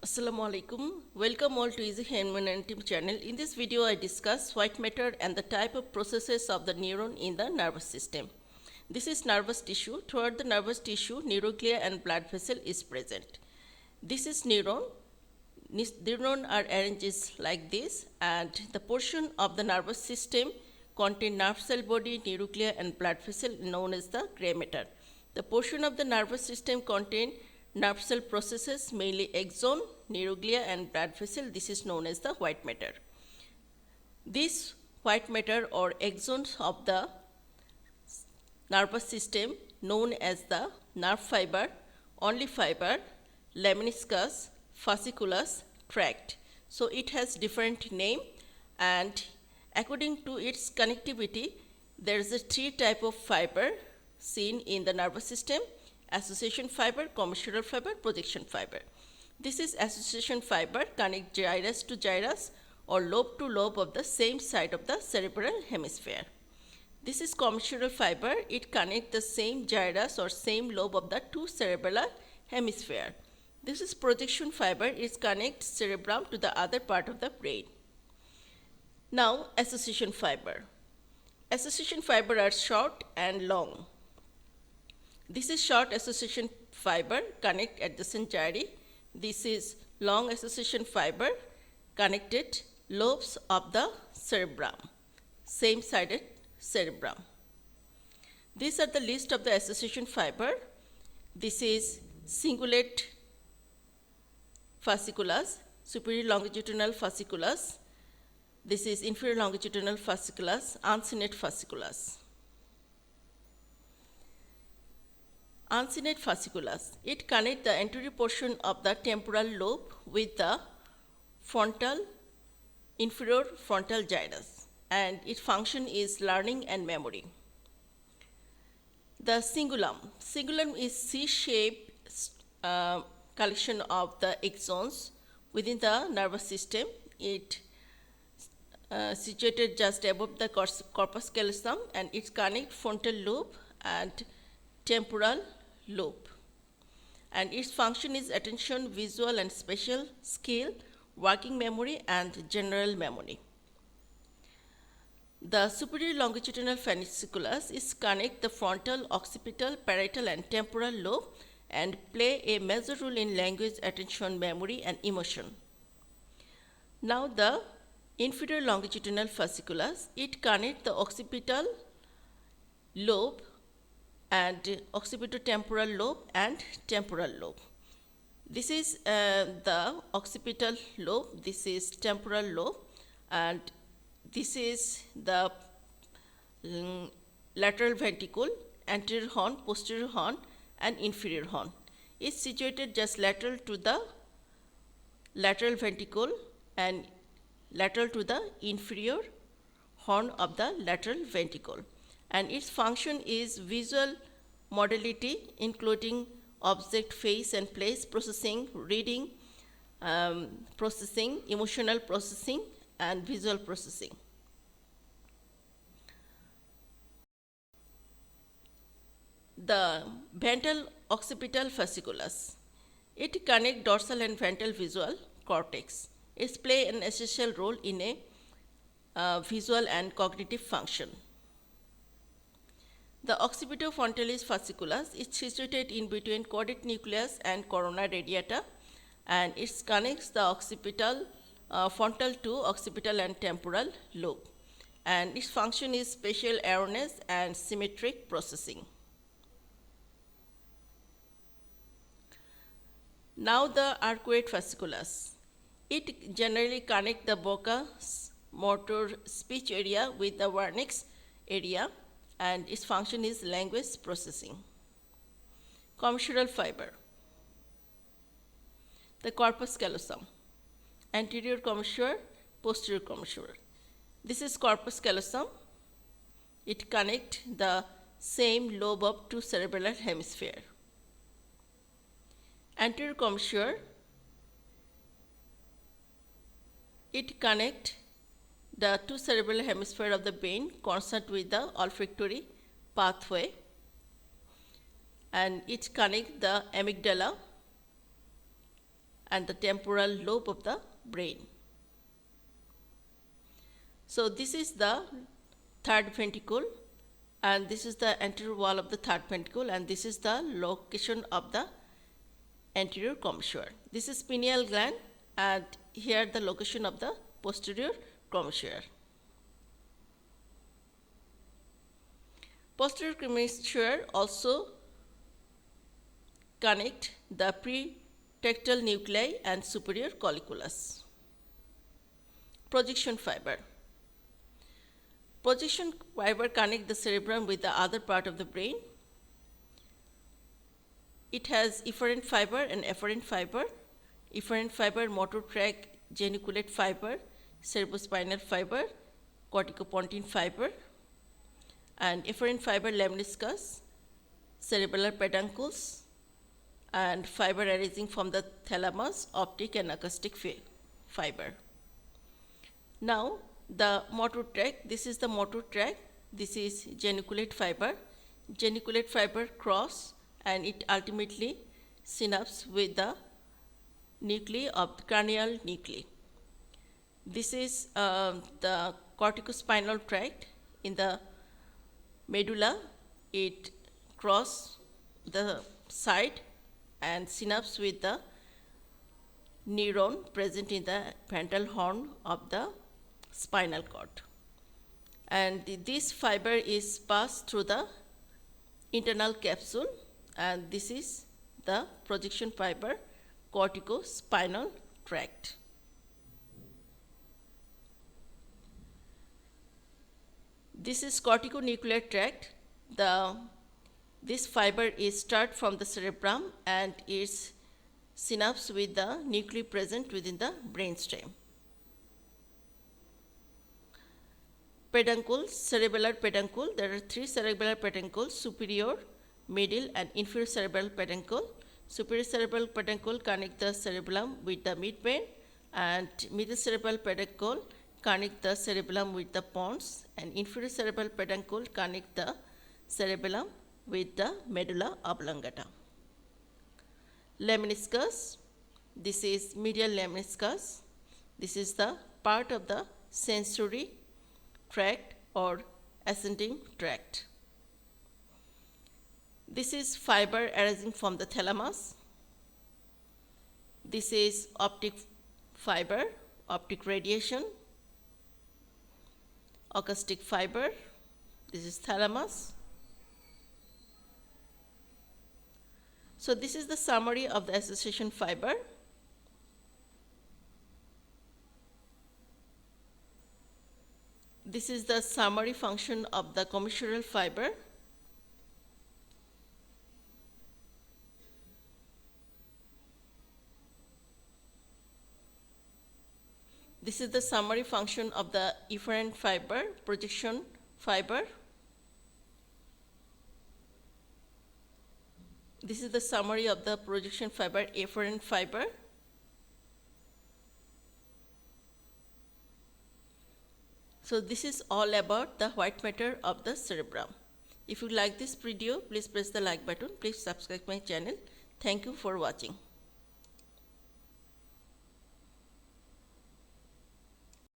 Assalamu alaikum. Welcome all to Easy NEUROANATOMY channel. In this video, I discuss white matter and the type of processes of the neuron in the nervous system. This is nervous tissue. Throughout the nervous tissue, neuroglia and blood vessel is present. This is neuron. Neuron are arranged like this, and the portion of the nervous system contain nerve cell body, neuroglia, and blood vessel known as the gray matter. The portion of the nervous system contain nerve cell processes, mainly axon, neuroglia, and blood vessel. This is known as the white matter. This white matter or axons of the nervous system known as the nerve fiber, only fiber, lemniscus, fasciculus, tract. So it has different name, and according to its connectivity, there is a three type of fiber seen in the nervous system: association fiber, commissural fiber, projection fiber. This is association fiber, connect gyrus to gyrus or lobe to lobe of the same side of the cerebral hemisphere. This is commissural fiber, it connects the same gyrus or same lobe of the two cerebral hemisphere. This is projection fiber, it connects cerebrum to the other part of the brain. Now, association fiber. Association fiber are short and long. This is short association fiber, connect adjacent gyri. This is long association fiber, connected lobes of the cerebrum, same-sided cerebrum. These are the list of the association fiber. This is cingulate fasciculus, superior longitudinal fasciculus. This is inferior longitudinal fasciculus, uncinate fasciculus. Uncinate fasciculus. It connects the anterior portion of the temporal lobe with the inferior frontal gyrus, and its function is learning and memory. The cingulum. Cingulum is C-shaped collection of the axons within the nervous system. It situated just above the corpus callosum, and it connects frontal lobe and temporal lobe, and its function is attention, visual and spatial skill, working memory and general memory. The superior longitudinal fasciculus is connect the frontal, occipital, parietal and temporal lobe and play a major role in language, attention, memory and emotion. Now the inferior longitudinal fasciculus, it connect the occipital lobe and occipitotemporal lobe and temporal lobe. This is the occipital lobe, this is temporal lobe, and this is the lateral ventricle, anterior horn, posterior horn and inferior horn. It's situated just lateral to the lateral ventricle and lateral to the inferior horn of the lateral ventricle. And its function is visual modality, including object, face and place processing, reading, processing, emotional processing and visual processing. The ventral occipital fasciculus. It connects dorsal and ventral visual cortex. It plays an essential role in a visual and cognitive function. The occipitofrontalis fasciculus is situated in between caudate nucleus and corona radiata, and it connects the occipital frontal to occipital and temporal lobe, and its function is spatial awareness and symmetric processing. Now the arcuate fasciculus. It generally connects the Broca's motor speech area with the Wernicke's area, and its function is language processing. Commissural fiber. The corpus callosum. Anterior commissure, posterior commissure. This is corpus callosum. It connects the same lobe of two cerebral hemisphere. Anterior commissure, it connects the two cerebral hemisphere of the brain concerned with the olfactory pathway, and it connects the amygdala and the temporal lobe of the brain. So this is the third ventricle, and this is the anterior wall of the third ventricle, and this is the location of the anterior commissure. This is pineal gland, and here the location of the posterior commissure. Posterior commissure also connect the pretectal nuclei and superior colliculus. Projection fiber. Projection fiber connect the cerebrum with the other part of the brain. It has efferent fiber and afferent fiber. Efferent fiber, motor tract, geniculate fiber, cerebrospinal fiber, corticopontine fiber, and efferent fiber lemniscus, cerebellar peduncles, and fiber arising from the thalamus, optic and acoustic fiber. Now, the motor tract, this is the motor tract, this is geniculate fiber. Geniculate fiber cross and it ultimately synapse with the nuclei of the cranial nuclei. This is the corticospinal tract. In the medulla, it cross the side and synapse with the neuron present in the ventral horn of the spinal cord. And this fiber is passed through the internal capsule, and this is the projection fiber, corticospinal tract. This is corticonuclear tract. This fiber is start from the cerebrum and is synapse with the nuclei present within the brainstem. Peduncles, cerebellar peduncle. There are three cerebellar peduncles: superior, middle, and inferior cerebral peduncle. Superior cerebral peduncle connect the cerebellum with the midbrain, and middle cerebral peduncle connect the cerebellum with the pons, and inferior cerebral peduncle connect the cerebellum with the medulla oblongata. Lemniscus. This is medial lemniscus. This is the part of the sensory tract or ascending tract. This is fiber arising from the thalamus. This is optic fiber, optic radiation, acoustic fiber. This is thalamus. So this is the summary of the association fiber. This is the summary function of the commissural fiber. This is the summary function of the efferent fiber, projection fiber. This is the summary of the projection fiber, efferent fiber. So this is all about the white matter of the cerebrum. If you like this video, please press the like button. Please subscribe my channel. Thank you for watching.